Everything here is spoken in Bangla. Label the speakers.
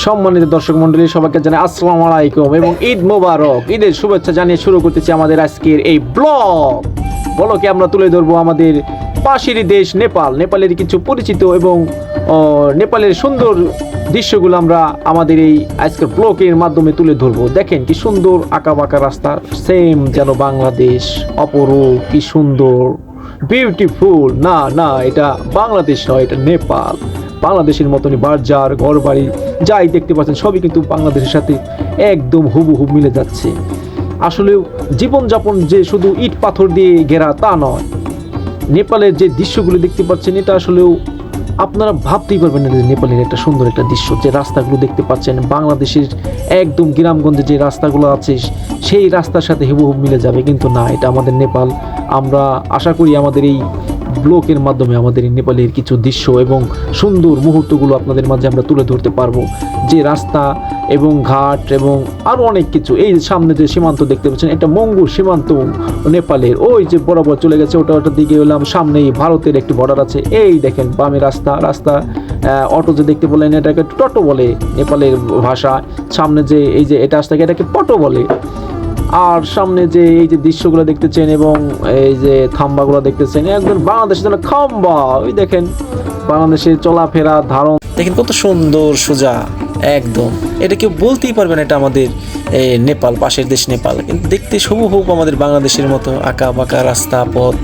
Speaker 1: সম্মানিত দর্শক মন্ডলী, সবাইকে জানাই আসসালামু আলাইকুম এবং ঈদ মোবারক। ঈদের শুভেচ্ছা জানিয়ে শুরু করতেছি আমাদের আজকের এই ব্লগে আমরা তুলে ধরবো আমাদের পাশেরই দেশ নেপাল, নেপালের কিছু পরিচিত এবং নেপালের সুন্দর দৃশ্যগুলো আমরা আমাদের এই আজকের ব্লগের মাধ্যমে তুলে ধরবো। দেখেন কি সুন্দর আঁকা বাঁকা রাস্তা, সেম যেন বাংলাদেশ, অপরূপ, কি সুন্দর, বিউটিফুল। না না, এটা বাংলাদেশ নয়, এটা নেপাল। বাংলাদেশের মতনই বাজার, ঘর বাড়ি যাই দেখতে পাচ্ছেন সবই কিন্তু বাংলাদেশের সাথে একদম হুবহু মিলে যাচ্ছে। আসলে জীবনযাপন যে শুধু ইট পাথর দিয়ে ঘেরা তা নয়, নেপালের যে দৃশ্যগুলো দেখতে পাচ্ছেন এটা আসলেও আপনারা ভাবতেই পারবেন না যে নেপালের একটা সুন্দর একটা দৃশ্য। যে রাস্তাগুলো দেখতে পাচ্ছেন বাংলাদেশের একদম গ্রামগঞ্জে যে রাস্তাগুলো আছে সেই রাস্তার সাথে হুবহু মিলে যাবে, কিন্তু না, এটা আমাদের নেপাল। আমরা আশা করি আমাদের এই ব্লগের মাধ্যমে আমাদের এই নেপালের কিছু দৃশ্য এবং সুন্দর মুহূর্তগুলো আপনাদের মাঝে আমরা তুলে ধরতে পারবো। যে রাস্তা এবং ঘাট এবং আরও অনেক কিছু। এই সামনে যে সীমান্ত দেখতে পাচ্ছেন, এটা মঙ্গোল সীমান্ত নেপালের, ওই যে বরাবর চলে গেছে ওটার দিকে এলাম। সামনেই ভারতের একটি বর্ডার আছে। এই দেখেন বামে রাস্তা অটো যে দেখতে বলেন এটাকে টোটো বলে নেপালের ভাষা। সামনে যে এই যে এটা আসতে এটাকে পটো বলে। আর সামনে যে এই যে দৃশ্যগুলো দেখতেছেন এবং এই যে খাম্বাগুলো দেখতেছেন, একদম বাংলাদেশের জন্য খাম্বা। ওই দেখেন বাংলাদেশের চলাফেরা ধারণ দেখেন কত সুন্দর সোজা একদম। এটা কেউ বলতেই পারবে না এটা আমাদের নেপাল, পাশের দেশ নেপাল। কিন্তু দেখতে হুবহু আমাদের বাংলাদেশের মতো আঁকা বাঁকা রাস্তা পথ।